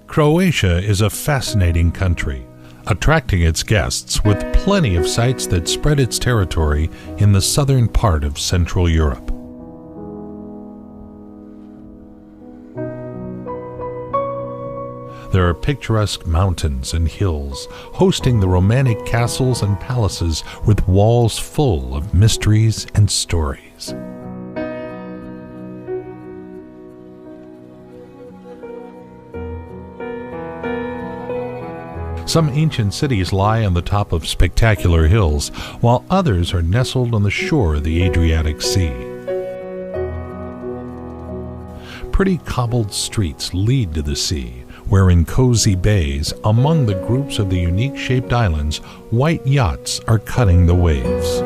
Croatia is a fascinating country, attracting its guests with plenty of sites that spread its territory in the southern part of Central Europe. There are picturesque mountains and hills, hosting the romantic castles and palaces with walls full of mysteries and stories. Some ancient cities lie on the top of spectacular hills, while others are nestled on the shore of the Adriatic Sea. Pretty cobbled streets lead to the sea, where in cozy bays, among the groups of the unique-shaped islands, white yachts are cutting the waves.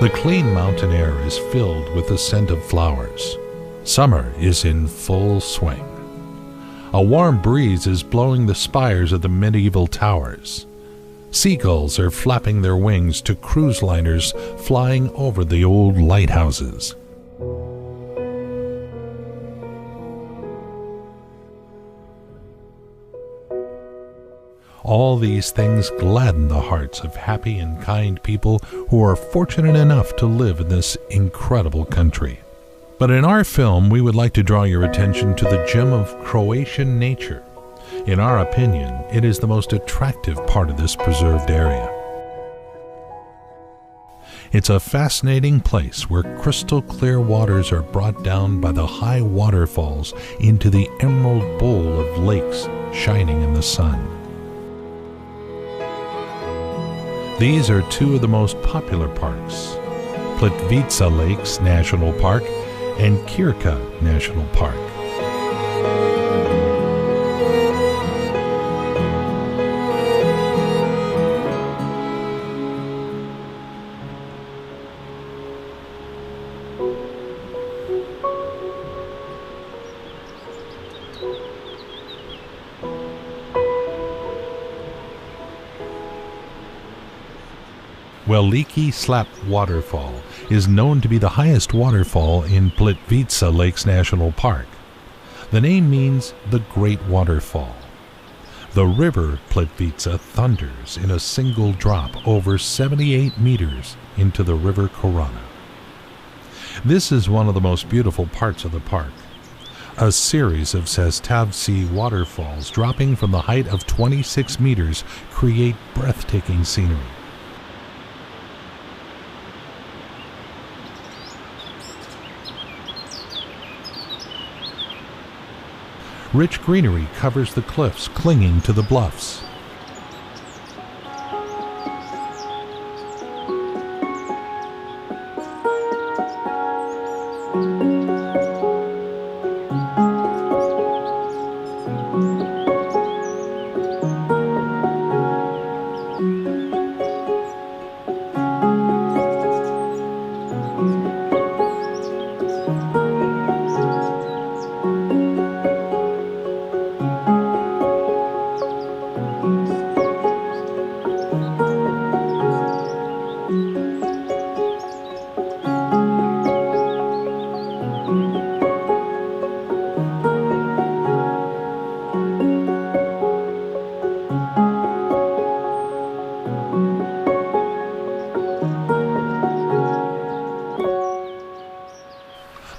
The clean mountain air is filled with the scent of flowers. Summer is in full swing. A warm breeze is blowing the spires of the medieval towers. Seagulls are flapping their wings to cruise liners flying over the old lighthouses. All these things gladden the hearts of happy and kind people who are fortunate enough to live in this incredible country. But in our film, we would like to draw your attention to the gem of Croatian nature. In our opinion, it is the most attractive part of this preserved area. It's a fascinating place where crystal clear waters are brought down by the high waterfalls into the emerald bowl of lakes shining in the sun. These are two of the most popular parks, Plitvice Lakes National Park and Kirka National Park. Veliki Slap Waterfall is known to be the highest waterfall in Plitvice Lakes National Park. The name means the Great Waterfall. The river Plitvice thunders in a single drop over 78 meters into the river Korana. This is one of the most beautiful parts of the park. A series of Sastavci waterfalls dropping from the height of 26 meters create breathtaking scenery. Rich greenery covers the cliffs clinging to the bluffs.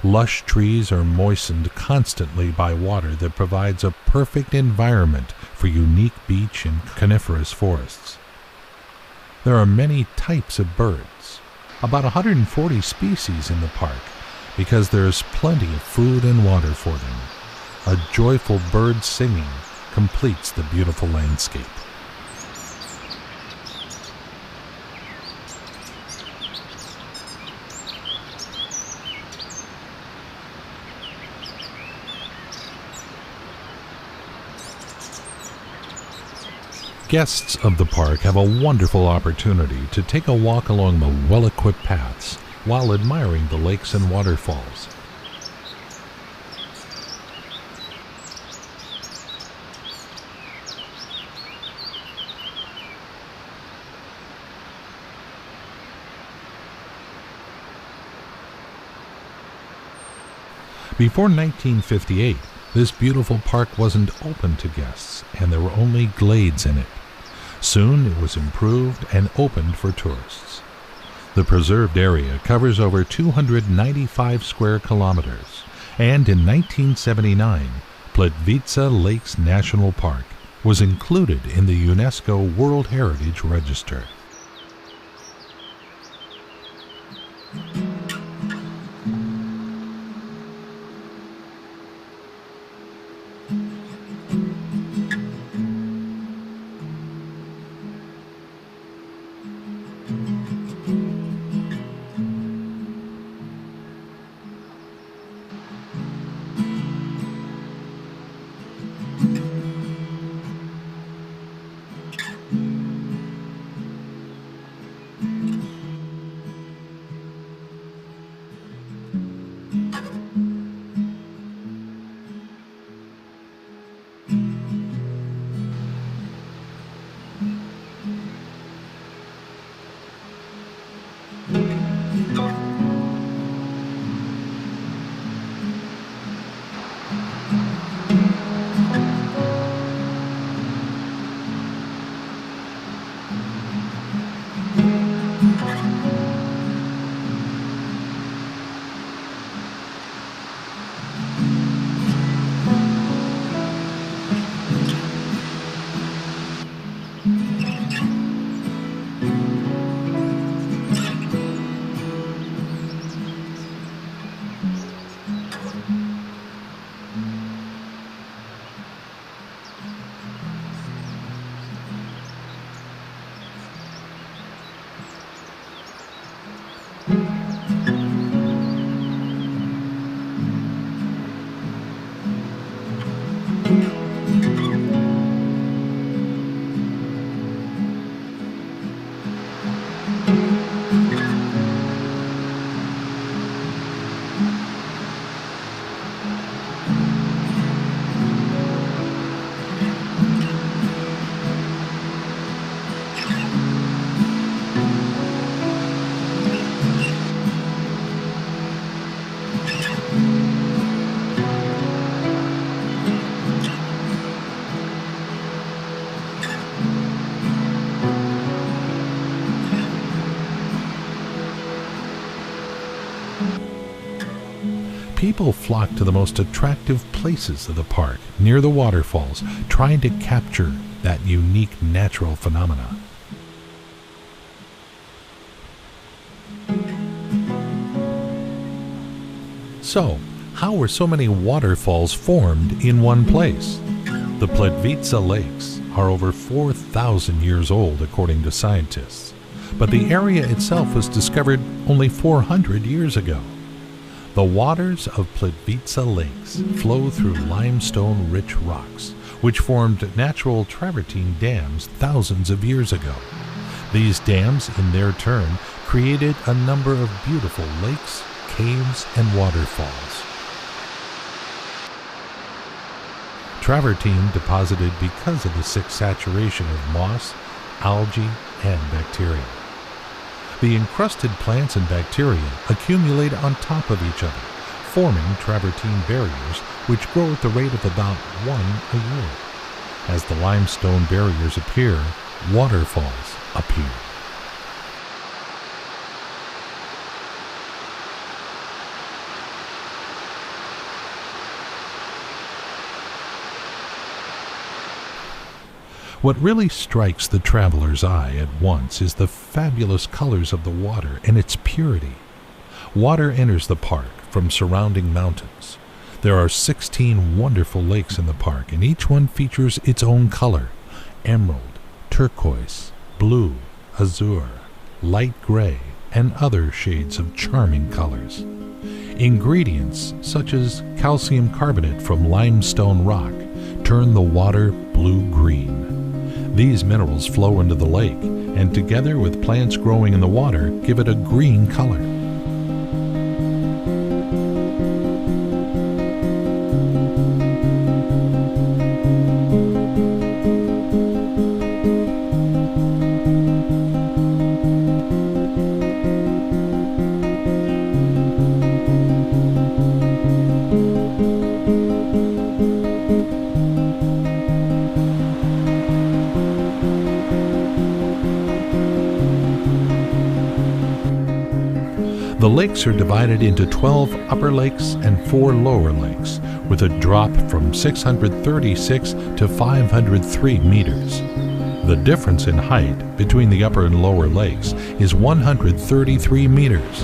Lush trees are moistened constantly by water that provides a perfect environment for unique beech and coniferous forests. There are many types of birds, about 140 species in the park, because there is plenty of food and water for them. A joyful bird singing completes the beautiful landscape. Guests of the park have a wonderful opportunity to take a walk along the well-equipped paths while admiring the lakes and waterfalls. Before 1958, this beautiful park wasn't open to guests, and there were only glades in it. Soon it was improved and opened for tourists. The preserved area covers over 295 square kilometers, and in 1979, Plitvice Lakes National Park was included in the UNESCO World Heritage Register. People flock to the most attractive places of the park, near the waterfalls, trying to capture that unique natural phenomena. So, how were so many waterfalls formed in one place? The Plitvice Lakes are over 4,000 years old, according to scientists, but the area itself was discovered only 400 years ago. The waters of Plitvice Lakes flow through limestone-rich rocks, which formed natural travertine dams thousands of years ago. These dams, in their turn, created a number of beautiful lakes, caves, and waterfalls. Travertine deposited because of the thick saturation of moss, algae, and bacteria. The encrusted plants and bacteria accumulate on top of each other, forming travertine barriers which grow at the rate of about 1 a year. As the limestone barriers appear, waterfalls appear. What really strikes the traveler's eye at once is the fabulous colors of the water and its purity. Water enters the park from surrounding mountains. There are 16 wonderful lakes in the park, and each one features its own color: emerald, turquoise, blue, azure, light gray, and other shades of charming colors. Ingredients such as calcium carbonate from limestone rock turn the water blue-green. These minerals flow into the lake, and together with plants growing in the water, give it a green color. The lakes are divided into 12 upper lakes and 4 lower lakes, with a drop from 636 to 503 meters. The difference in height between the upper and lower lakes is 133 meters.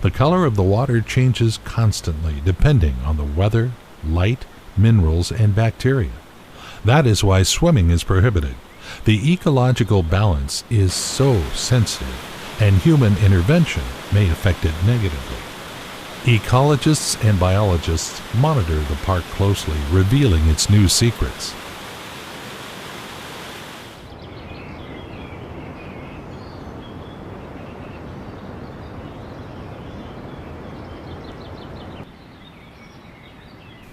The color of the water changes constantly depending on the weather, light, minerals, and bacteria. That is why swimming is prohibited. The ecological balance is so sensitive, and human intervention may affect it negatively. Ecologists and biologists monitor the park closely, revealing its new secrets.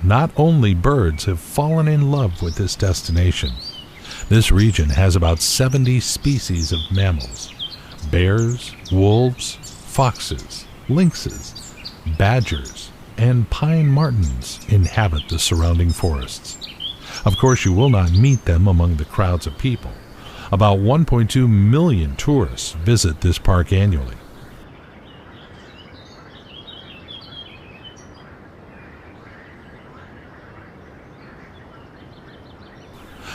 Not only birds have fallen in love with this destination. This region has about 70 species of mammals. Bears, wolves, foxes, lynxes, badgers, and pine martens inhabit the surrounding forests. Of course, you will not meet them among the crowds of people. About 1.2 million tourists visit this park annually.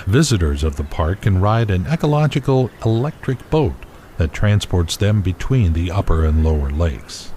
Visitors of the park can ride an ecological electric boat that transports them between the upper and lower lakes.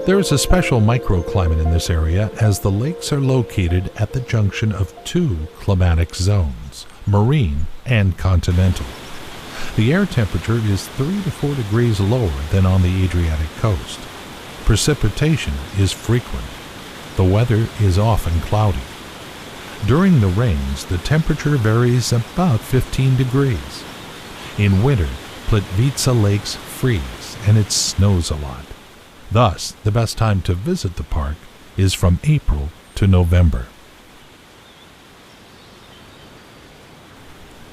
There is a special microclimate in this area as the lakes are located at the junction of two climatic zones, marine and continental. The air temperature is 3 to 4 degrees lower than on the Adriatic coast. Precipitation is frequent. The weather is often cloudy. During the rains, the temperature varies about 15 degrees. In winter, Plitvice lakes freeze and it snows a lot. Thus, the best time to visit the park is from April to November.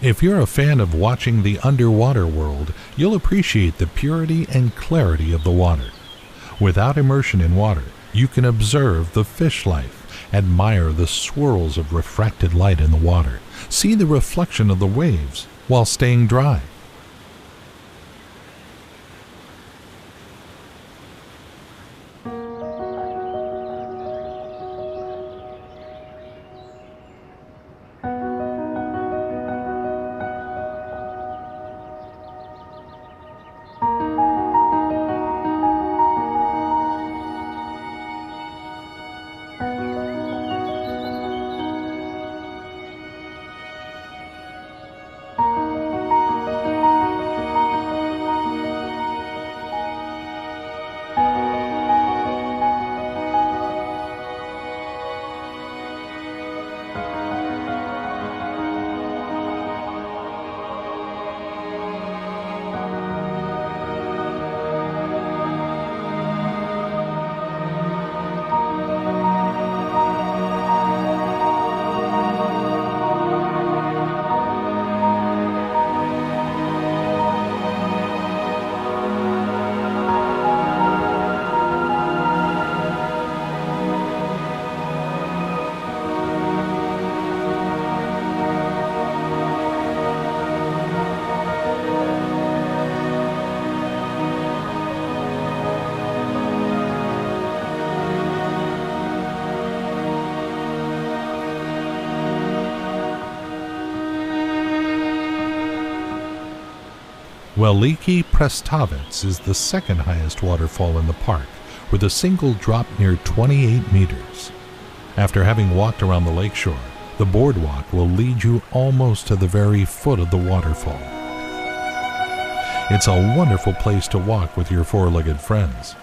If you're a fan of watching the underwater world, you'll appreciate the purity and clarity of the water. Without immersion in water, you can observe the fish life, admire the swirls of refracted light in the water, see the reflection of the waves while staying dry. Veliki Prestavets is the second highest waterfall in the park, with a single drop near 28 meters. After having walked around the lakeshore, the boardwalk will lead you almost to the very foot of the waterfall. It's a wonderful place to walk with your four-legged friends.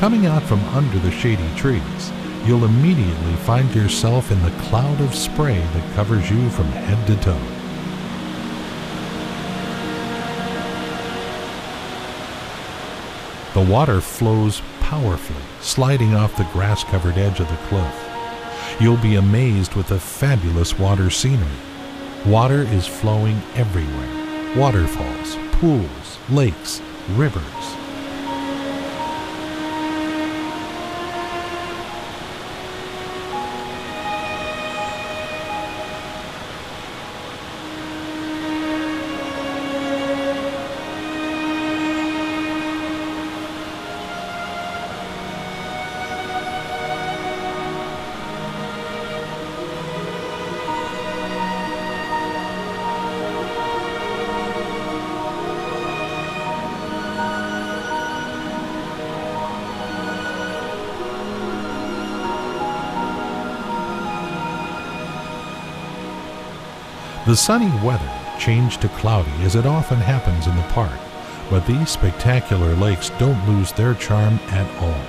Coming out from under the shady trees, you'll immediately find yourself in the cloud of spray that covers you from head to toe. The water flows powerfully, sliding off the grass-covered edge of the cliff. You'll be amazed with the fabulous water scenery. Water is flowing everywhere. Waterfalls, pools, lakes, rivers. The sunny weather changed to cloudy, as it often happens in the park, but these spectacular lakes don't lose their charm at all.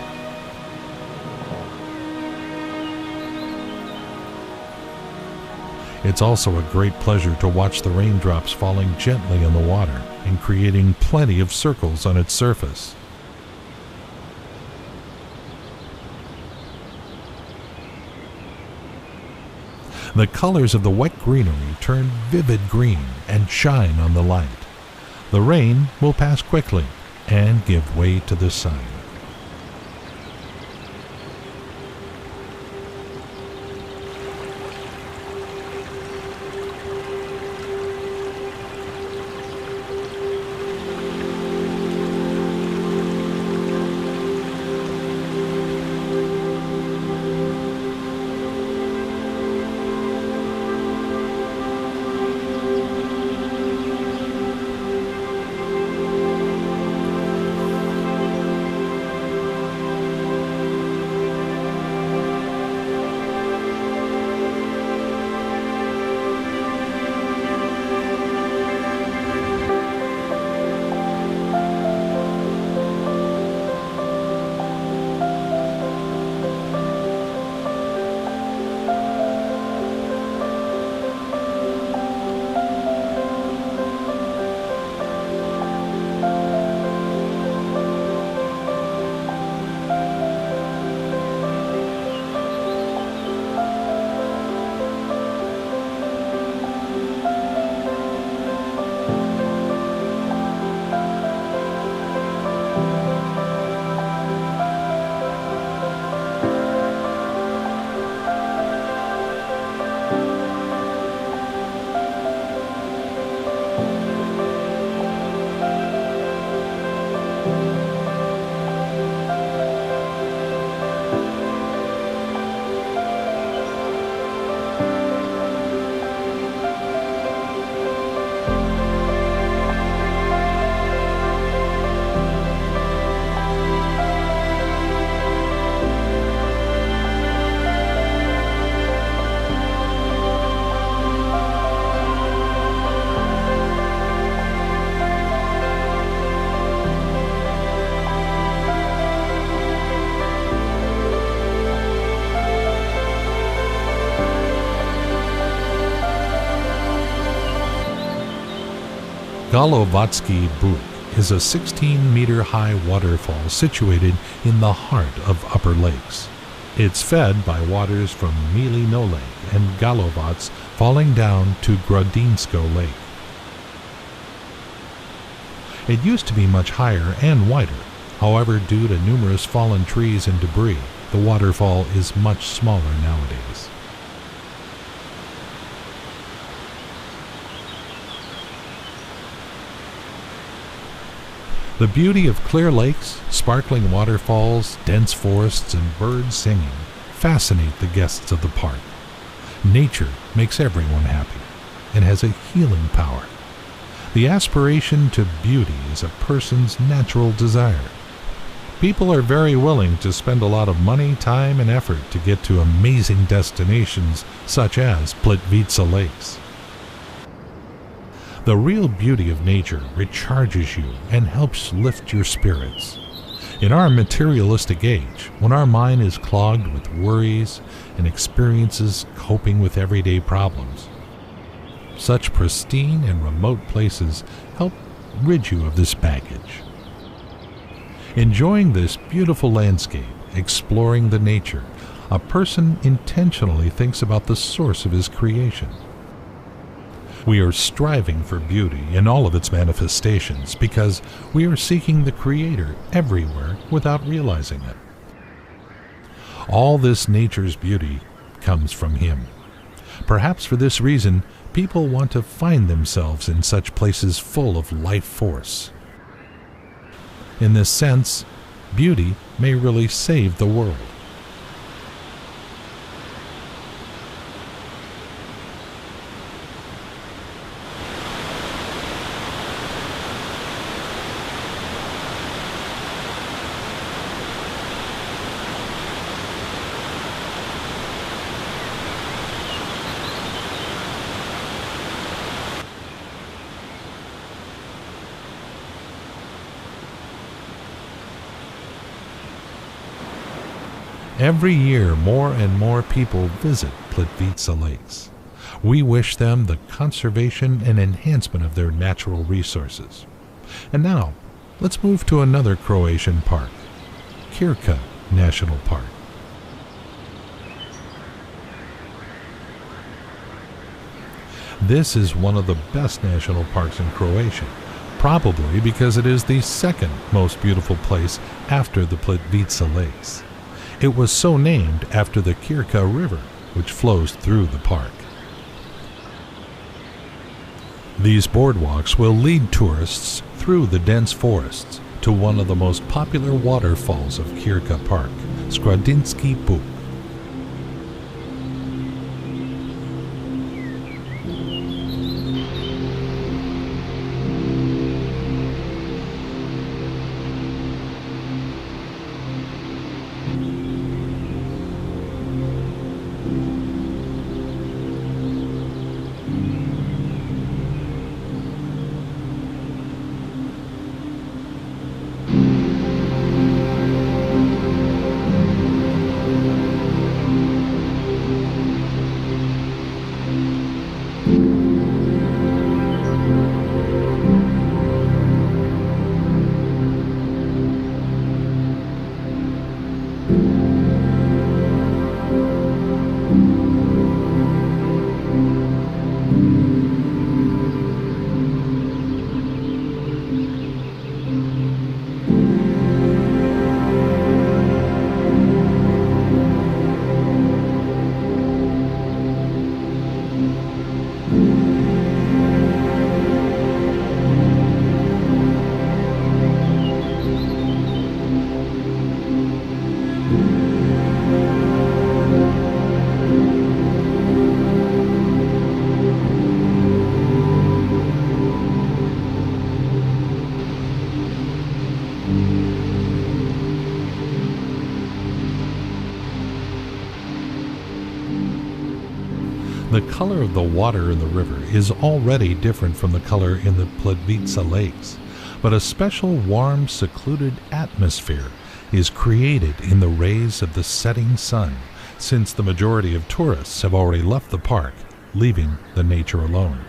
It's also a great pleasure to watch the raindrops falling gently on the water and creating plenty of circles on its surface. The colors of the wet greenery turn vivid green and shine on the light. The rain will pass quickly and give way to the sun. Galovatsky Buk is a 16-meter high waterfall situated in the heart of Upper Lakes. It's fed by waters from Milino Lake and Galovac falling down to Grodinsko Lake. It used to be much higher and wider. However, due to numerous fallen trees and debris, the waterfall is much smaller nowadays. The beauty of clear lakes, sparkling waterfalls, dense forests, and birds singing fascinate the guests of the park. Nature makes everyone happy and has a healing power. The aspiration to beauty is a person's natural desire. People are very willing to spend a lot of money, time, and effort to get to amazing destinations such as Plitvice Lakes. The real beauty of nature recharges you and helps lift your spirits. In our materialistic age, when our mind is clogged with worries and experiences coping with everyday problems, such pristine and remote places help rid you of this baggage. Enjoying this beautiful landscape, exploring the nature, a person intentionally thinks about the source of his creation. We are striving for beauty in all of its manifestations because we are seeking the Creator everywhere without realizing it. All this nature's beauty comes from Him. Perhaps for this reason, people want to find themselves in such places full of life force. In this sense, beauty may really save the world. Every year, more and more people visit Plitvice Lakes. We wish them the conservation and enhancement of their natural resources. And now, let's move to another Croatian park, Krka National Park. This is one of the best national parks in Croatia, probably because it is the second most beautiful place after the Plitvice Lakes. It was so named after the Krka River, which flows through the park. These boardwalks will lead tourists through the dense forests to one of the most popular waterfalls of Krka Park, Skradinski Buk. The color of the water in the river is already different from the color in the Plitvice Lakes, but a special warm, secluded atmosphere is created in the rays of the setting sun, since the majority of tourists have already left the park, leaving the nature alone.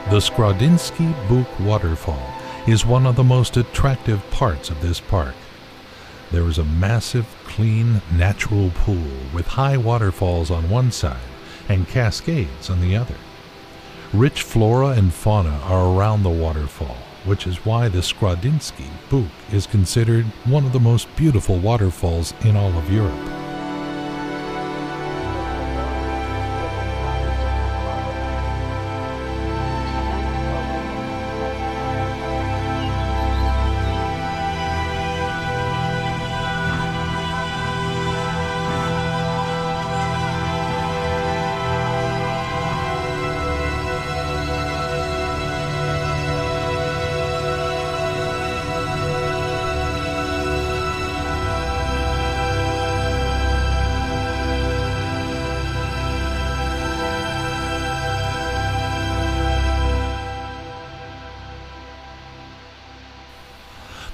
The Skrodinsky Buk waterfall is one of the most attractive parts of this park. There is a massive, clean, natural pool with high waterfalls on one side and cascades on the other. Rich flora and fauna are around the waterfall, which is why the Skrodinsky Buk is considered one of the most beautiful waterfalls in all of Europe.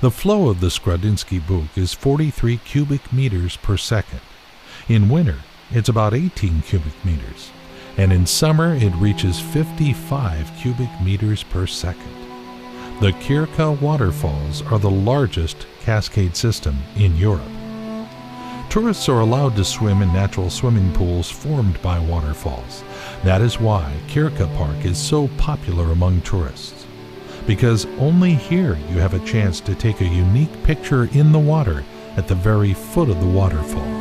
The flow of the Skrodinsky Buk is 43 cubic meters per second. In winter, it's about 18 cubic meters, and in summer it reaches 55 cubic meters per second. The Kirka waterfalls are the largest cascade system in Europe. Tourists are allowed to swim in natural swimming pools formed by waterfalls. That is why Kirka Park is so popular among tourists, because only here you have a chance to take a unique picture in the water at the very foot of the waterfall.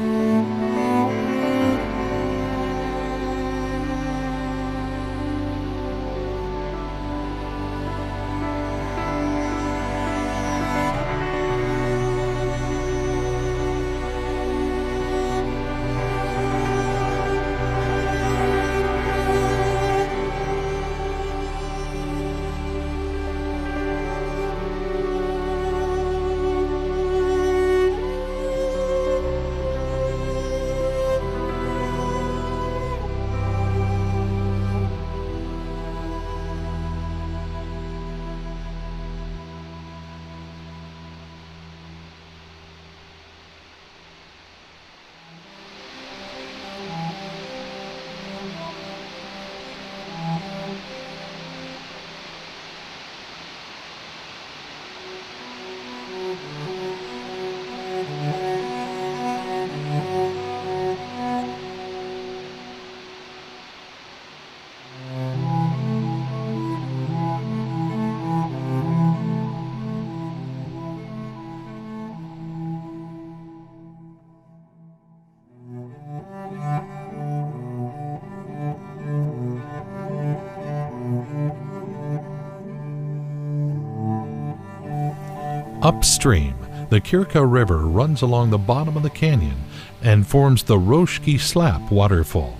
Upstream, the Kirka River runs along the bottom of the canyon and forms the Roshki Slap waterfall.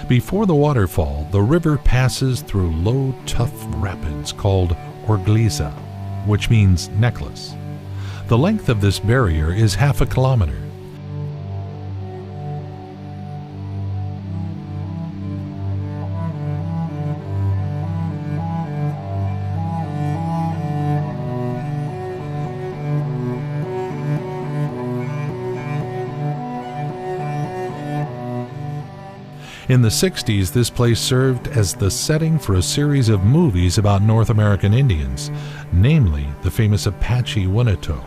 Before the waterfall, the river passes through low, tough rapids called Orgliza, which means necklace. The length of this barrier is half a kilometer. In the 60s, this place served as the setting for a series of movies about North American Indians, namely the famous Apache Winnetou.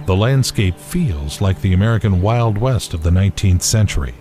The landscape feels like the American Wild West of the 19th century.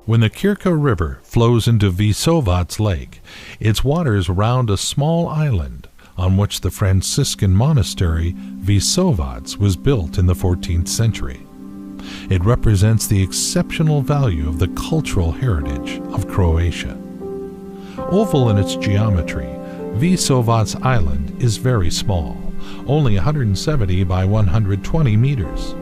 When the Kirka River flows into Vysovats Lake, its waters round a small island on which the Franciscan monastery Vysovats was built in the 14th century. It represents the exceptional value of the cultural heritage of Croatia. Oval in its geometry, Vysovats Island is very small, only 170 by 120 meters.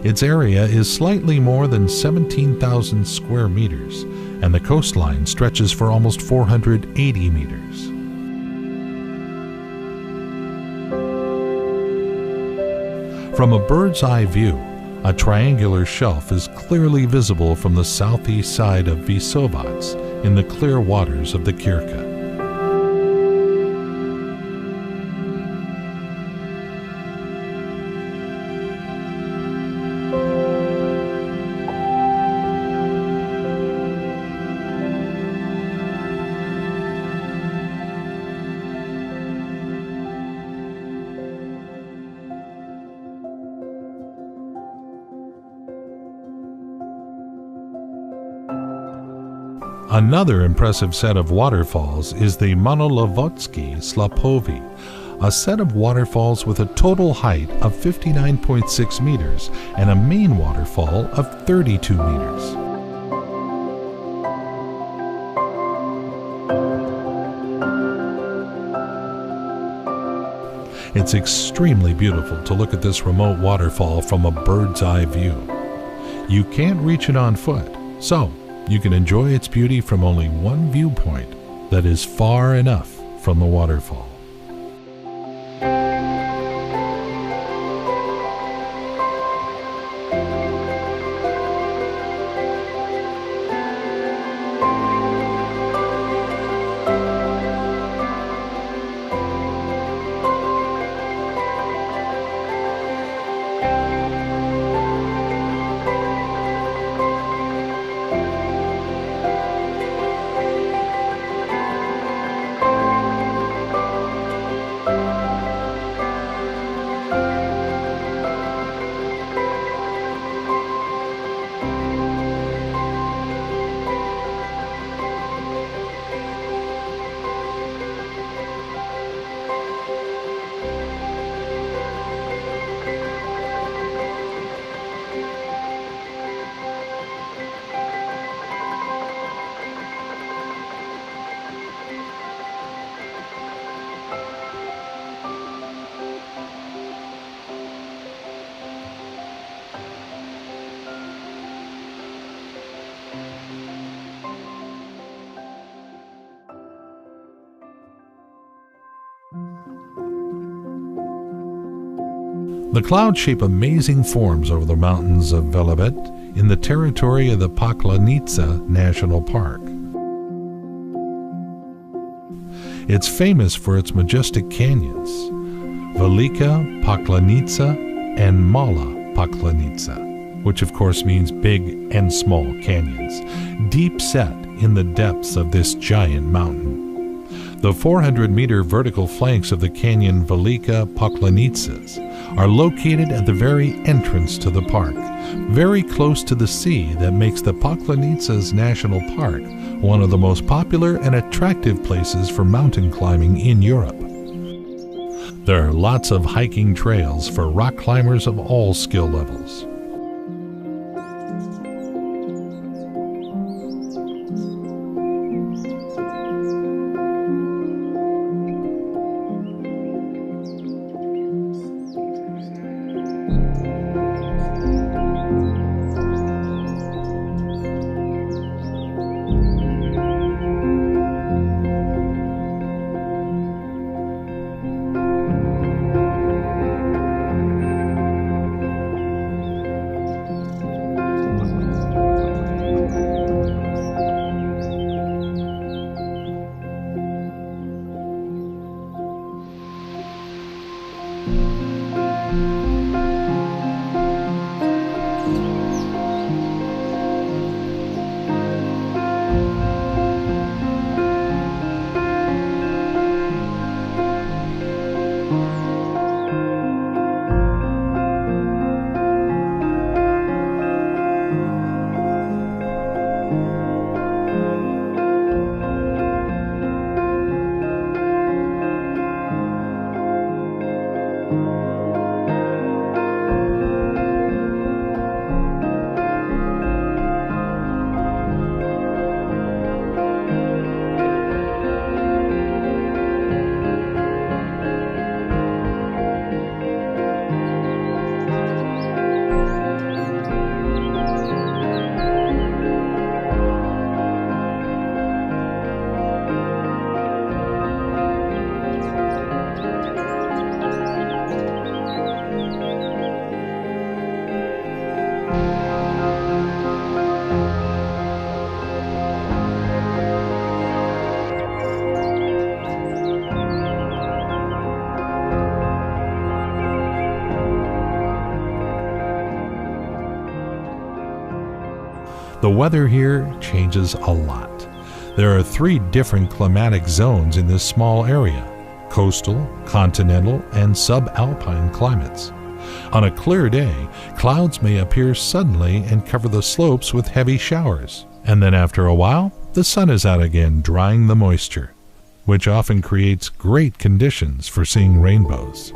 Its area is slightly more than 17,000 square meters, and the coastline stretches for almost 480 meters. From a bird's eye view, a triangular shelf is clearly visible from the southeast side of Vysovats in the clear waters of the Kirka. Another impressive set of waterfalls is the Manolovotsky Slapovi, a set of waterfalls with a total height of 59.6 meters and a main waterfall of 32 meters. It's extremely beautiful to look at this remote waterfall from a bird's eye view. You can't reach it on foot, so you can enjoy its beauty from only one viewpoint that is far enough from the waterfall. The clouds shape amazing forms over the mountains of Velebit in the territory of the Paklenica National Park. It's famous for its majestic canyons, Velika Paklenica and Mala Paklenica, which of course means big and small canyons, deep set in the depths of this giant mountain. The 400-meter vertical flanks of the canyon Velika Paklenicas are located at the very entrance to the park, very close to the sea that makes the Paklenicas National Park one of the most popular and attractive places for mountain climbing in Europe. There are lots of hiking trails for rock climbers of all skill levels. The weather here changes a lot. There are 3 different climatic zones in this small area: coastal, continental, and subalpine climates. On a clear day, clouds may appear suddenly and cover the slopes with heavy showers, and then after a while, the sun is out again, drying the moisture, which often creates great conditions for seeing rainbows.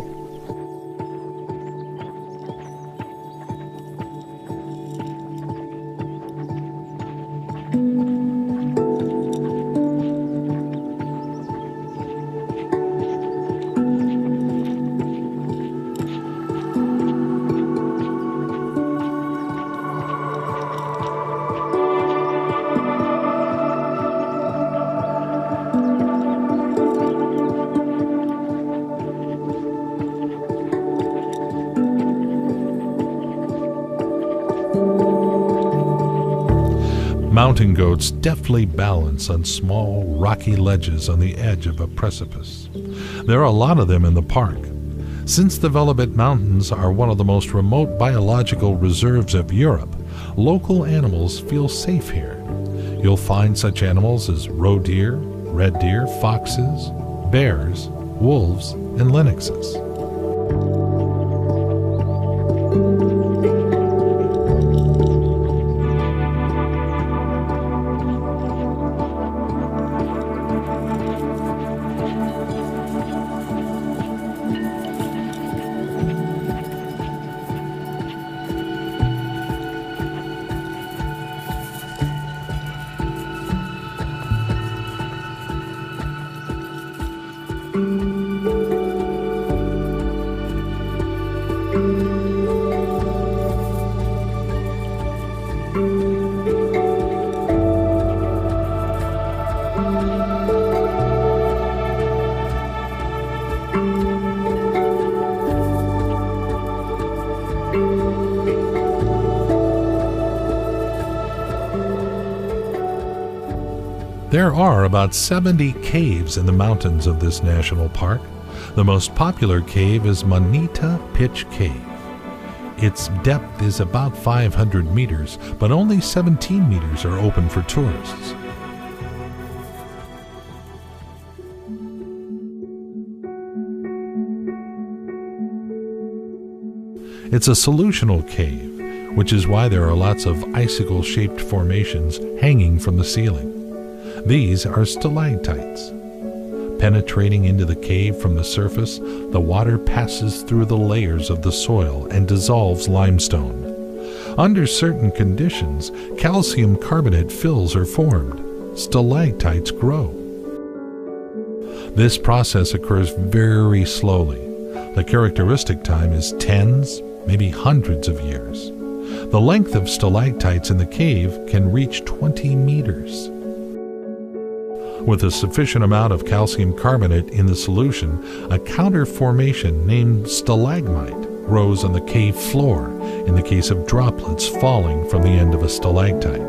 Mountain goats deftly balance on small, rocky ledges on the edge of a precipice. There are a lot of them in the park. Since the Velebit Mountains are one of the most remote biological reserves of Europe, local animals feel safe here. You'll find such animals as roe deer, red deer, foxes, bears, wolves, and lynxes. There are about 70 caves in the mountains of this national park. The most popular cave is Moneta Pitch Cave. Its depth is about 500 meters, but only 17 meters are open for tourists. It's a solutional cave, which is why there are lots of icicle-shaped formations hanging from the ceiling. These are stalactites. Penetrating into the cave from the surface, the water passes through the layers of the soil and dissolves limestone. Under certain conditions, calcium carbonate fills are formed. Stalactites grow. This process occurs very slowly. The characteristic time is tens, maybe hundreds of years. The length of stalactites in the cave can reach 20 meters. With a sufficient amount of calcium carbonate in the solution, a counter formation named stalagmite grows on the cave floor in the case of droplets falling from the end of a stalactite.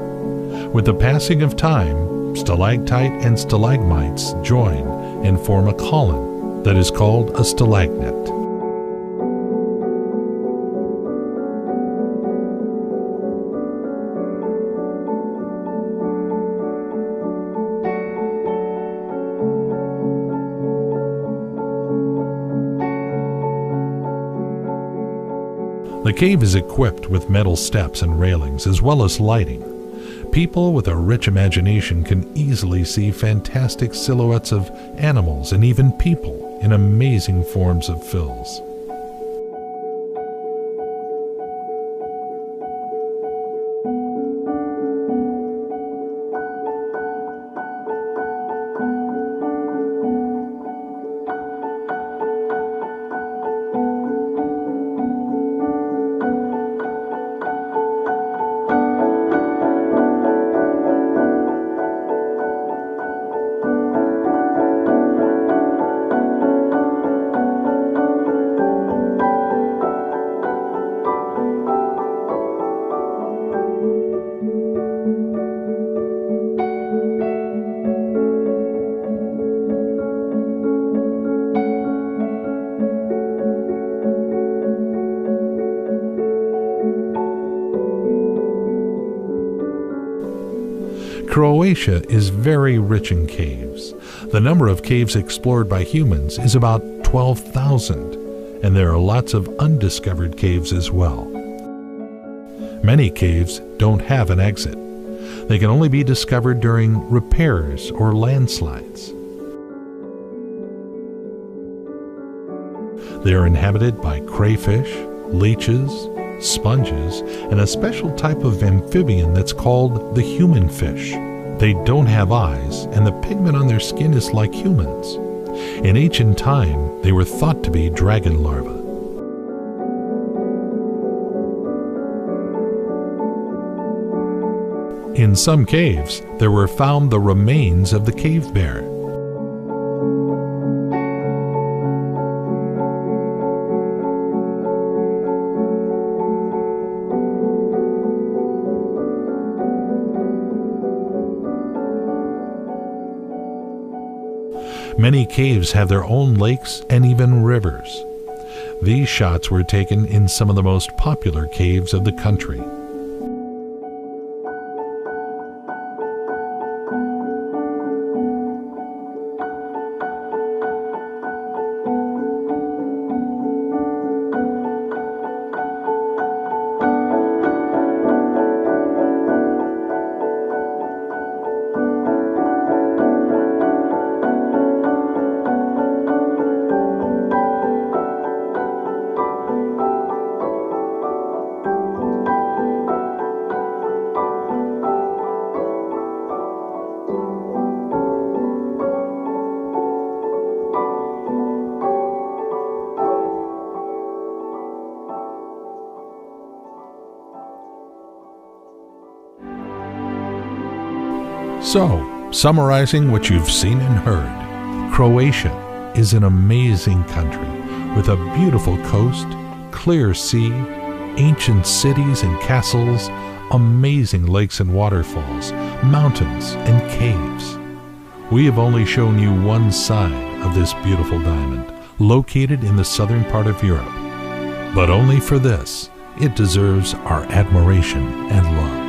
With the passing of time, stalactite and stalagmites join and form a column that is called a stalagnet. The cave is equipped with metal steps and railings as well as lighting. People with a rich imagination can easily see fantastic silhouettes of animals and even people in amazing forms of fills. Croatia is very rich in caves. The number of caves explored by humans is about 12,000, and there are lots of undiscovered caves as well. Many caves don't have an exit. They can only be discovered during repairs or landslides. They are inhabited by crayfish, leeches, sponges, and a special type of amphibian that's called the human fish. They don't have eyes, and the pigment on their skin is like humans. In ancient time, they were thought to be dragon larvae. In some caves, there were found the remains of the cave bear. Many caves have their own lakes and even rivers. These shots were taken in some of the most popular caves of the country. So, summarizing what you've seen and heard, Croatia is an amazing country with a beautiful coast, clear sea, ancient cities and castles, amazing lakes and waterfalls, mountains and caves. We have only shown you one side of this beautiful diamond, located in the southern part of Europe. But only for this, it deserves our admiration and love.